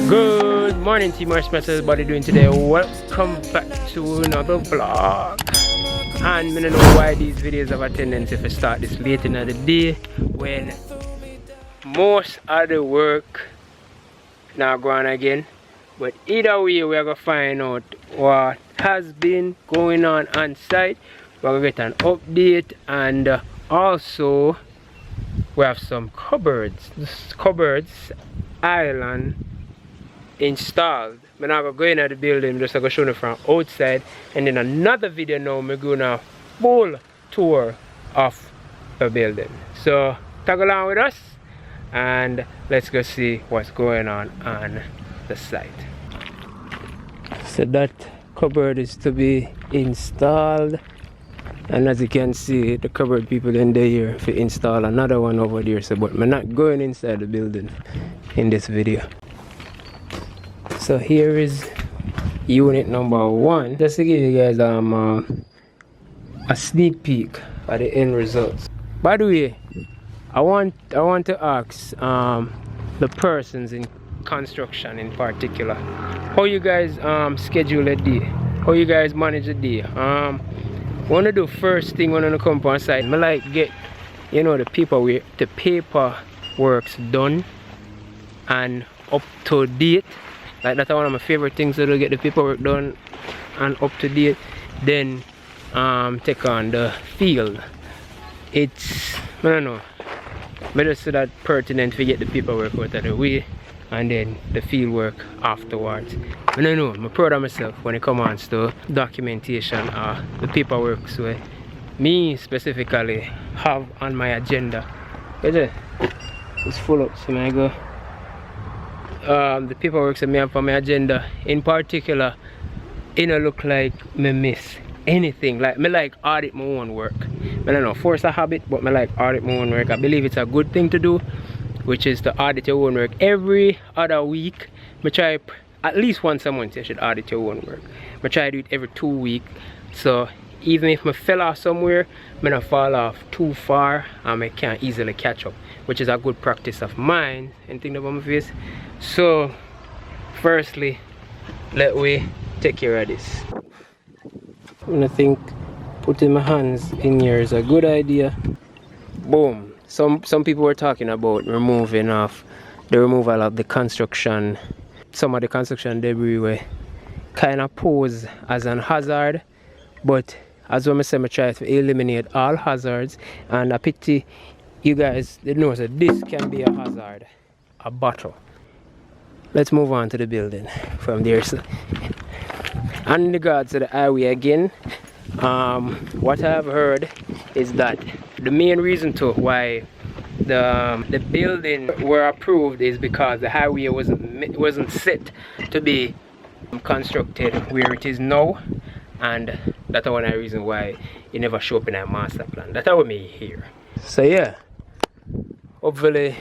Good morning, team. Ismash, how's everybody doing today? Welcome back to another vlog. And I don't know why these videos have a tendency to start this late in the day when most of the work now going again. But either way, we're gonna find out what has been going on site. We're gonna get an update, and also we have some cupboards. This cupboards island installed. I'm not gonna go in at the building, I'm just gonna show you from outside, and in another video now I'm gonna full tour of the building. So tag along with us and let's go see what's going on the site. So that cupboard is to be installed, and as you can see, the cupboard people in there here to install another one over there. So but I'm not going inside the building in this video. So here is unit number 1, just to give you guys a sneak peek at the end results. By the way, I want to ask the persons in construction in particular, how you guys schedule a day, how you guys manage a day. Want to do first thing when I come on site, I like get, you know, the paperwork's done and up to date. Like that's one of my favorite things, to get the paperwork done and up to date. Then take on the field. It's, I don't know, I just say that pertinent to get the paperwork out of the way and then the field work afterwards. I don't know, I'm proud of myself when it comes to documentation or the paperwork. So me specifically have on my agenda. It's full up, so I go. The paperwork that I have on my agenda in particular, it don't look like me miss anything. Like me like audit my own work. I don't know, force a habit, but me like audit my own work. I believe it's a good thing to do, which is to audit your own work every other week. Me try at least once a month you should audit your own work. I try to do it every 2 weeks. So even if I fell off somewhere, I don't fall off too far and I can't easily catch up, which is a good practice of mine and thing about my face. So firstly, let we take care of this. I think putting my hands in here is a good idea. Boom. Some people were talking about removing off the removal of the construction, some of the construction debris were kind of pose as an hazard, but as well as I try to eliminate all hazards, and a pity you guys know that this can be a hazard, a bottle. Let's move on to the building from there. So, and in regards to the highway again, what I've heard is that the main reason to why the building were approved is because the highway wasn't set to be constructed where it is now, and that's one of the reasons why it never show up in our master plan. That's what me here. So yeah, hopefully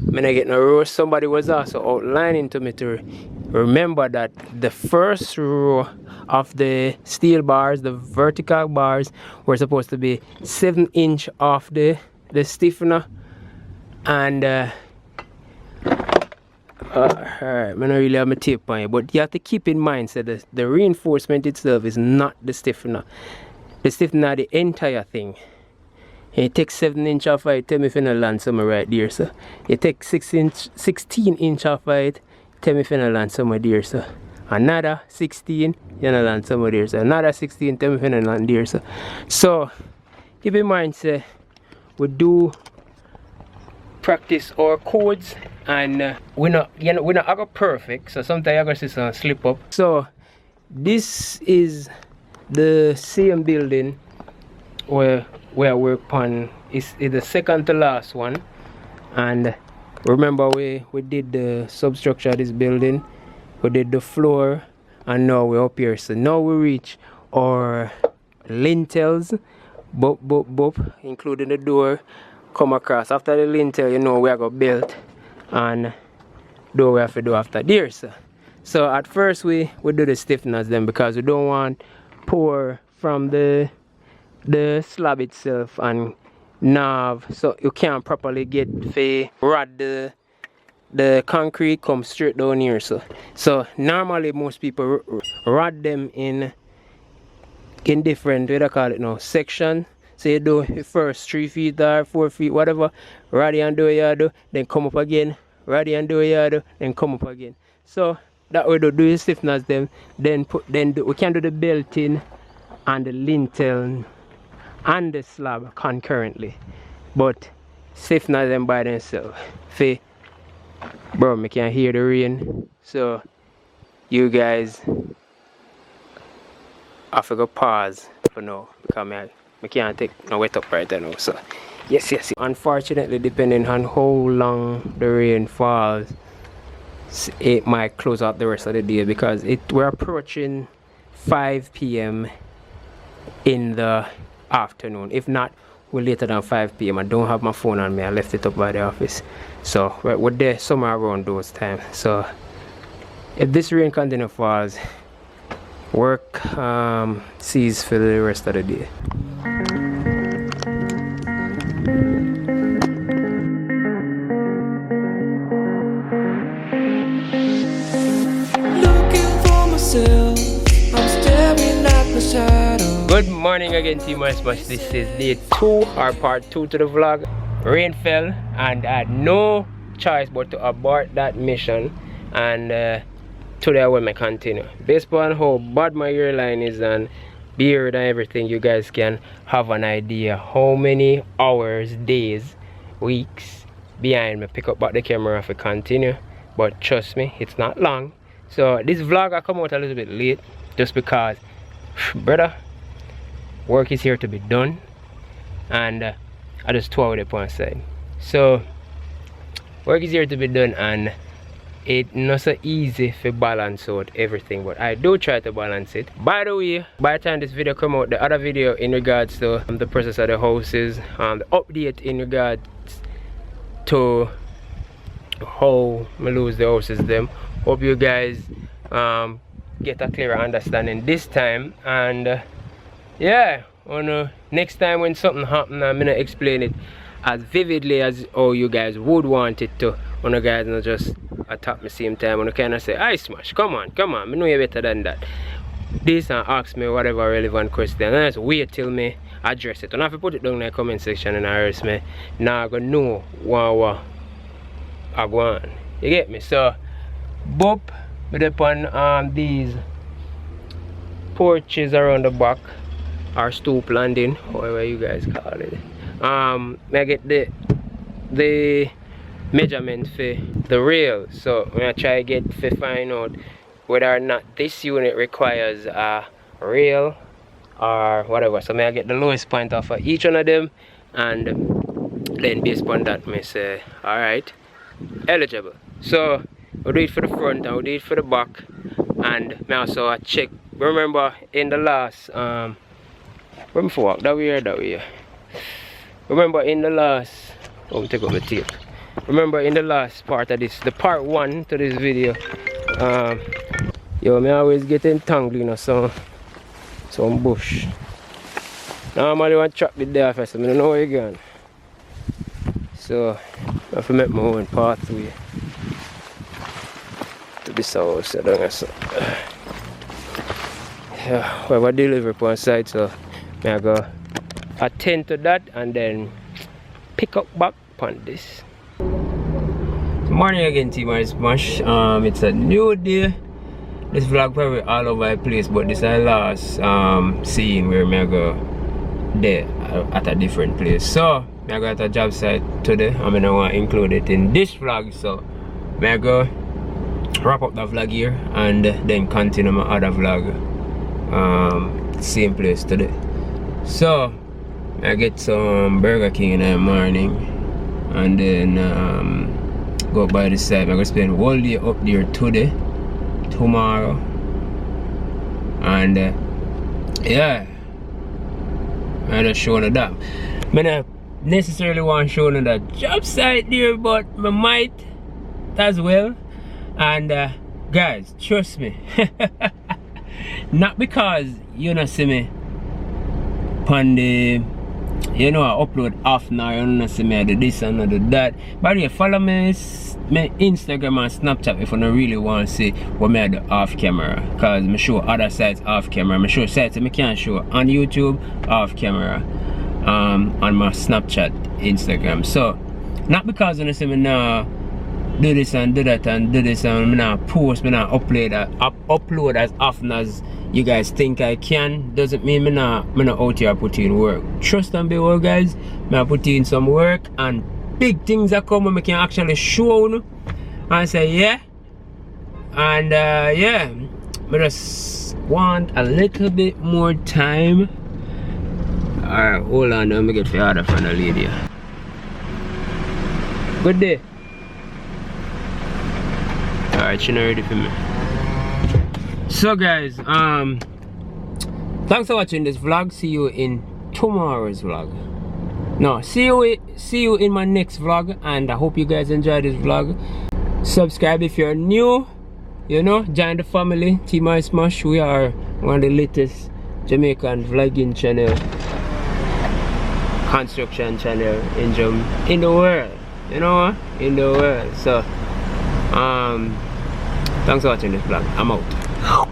I'm not getting a row. Somebody was also outlining to me to remember that the first row of the steel bars, the vertical bars, were supposed to be 7 inch off the stiffener, and alright, I don't really have my tape on it, but you have to keep in mind that the reinforcement itself is not the stiffener. The stiffener, the entire thing. You take 7 inch off it, tell me if you don't land somewhere right there, so. You take 16 inch off it, tell me if you don't land somewhere there, so. Another 16, you don't land somewhere there, so. Another 16, tell me if you don't land there, so. So, keep in mind, say, we do practice our codes, and we're not perfect, so sometimes you're gonna see some slip up. So, this is the same building where I work on. It's the second to last one, and remember we did the substructure of this building, we did the floor, and now we're up here. So now we reach our lintels, including the door come across. After the lintel, you know, we are going to build, and door we have to do after there. So at first we do the stiffeners then, because we don't want pour from the slab itself and nav, so you can't properly get rod the the concrete comes straight down here. So normally most people rod them in different, what do I call it now, section. So you do it first 3 feet or 4 feet, whatever, rod and do you do, then come up again, rod and do you do, then come up again. So that way do the stiffness them, then we can do the belting and the lintel and the slab concurrently, but stiffness them by themselves. Bro, I can hear the rain, so you guys have to go pause for now because I can't take no wet up right now. So yes. Unfortunately, depending on how long the rain falls, it might close out the rest of the day because we're approaching 5 p.m. in the afternoon. If not, we're later than 5 p.m. I don't have my phone on me. I left it up by the office. So we're there somewhere around those times. So if this rain continue falls, work cease for the rest of the day. Good morning again, Team Ismash. This is day 2 or part 2 to the vlog. Rain fell and I had no choice but to abort that mission, and today I will continue. Based on how bad my hairline is and beard and everything, you guys can have an idea how many hours, days, weeks behind me pick up back the camera if I continue. But trust me, it's not long. So this vlog I come out a little bit late just because, brother, work is here to be done, and I just throw it up on side. So work is here to be done, and it's not so easy to balance out everything, but I do try to balance it. By the way, by the time this video come out, the other video in regards to the process of the houses and the update in regards to how I lose the houses them, hope you guys get a clearer understanding this time. And yeah, next time when something happens, I'm gonna explain it as vividly as how you guys would want it to. When you guys not just attack me same time, when you kind of say, Ismash, come on, I know you better than that. This and ask me whatever relevant question, and just wait till me address it. And if you put it down in the comment section and ask me, now I go know what I go on. You get me? So boop with upon these porches around the back, or stoop landing, however you guys call it. I get the measurement for the rail, so I'm gonna try to find out whether or not this unit requires a rail or whatever. So I get the lowest point off of each one of them, and then based upon that I say, alright, eligible. So we'll do it for the front and we'll do it for the back, and I also check. Remember in the last remember in the last, take up the tape. Remember in the last part of this, the part 1 to this video, me always get entangled in some bush. Normally I want to trap it there first, I don't know where you're going. So I have to make my own pathway to this house. Yeah, we have a delivery on site, so I go attend to that and then pick up back on this. Good morning again, Team Ismash. It's a new day. This vlog probably all over the place, but this is the last scene where I go there at a different place. So I go at a job site today. I'm gonna want to include it in this vlog. So I go wrap up the vlog here and then continue my other vlog same place today. So I get some Burger King in the morning and then go by the side. I'm gonna spend all day up there today, tomorrow, and yeah, I just show you that. I don't necessarily want to show you that job site there, but I might as well. And guys, trust me, not because you not see me on the you know, I upload often. I don't see me I do this and I do that. By the way, follow me my Instagram and Snapchat if you don't really want to see what I do off camera. Because I show other sites off camera. I show sites I can't show on YouTube off camera. On my Snapchat, Instagram. So, not because I say me now do this and do that and do this and me now post, me now upload as often as you guys think I can, doesn't mean me not out here put in work. Trust and behold, guys, me I put in some work and big things are coming when I can actually show you and say yeah. And yeah, I just want a little bit more time. Alright, hold on, let me get the order from the lady. Good day. Alright, she's not ready for me. So guys, thanks for watching this vlog. See you in tomorrow's vlog. No, see you in my next vlog, and I hope you guys enjoy this vlog. Subscribe if you're new, you know, join the family. Team Ismash, we are one of the latest Jamaican vlogging channel, construction channel in the world, you know, in the world. So thanks for watching this vlog. I'm out.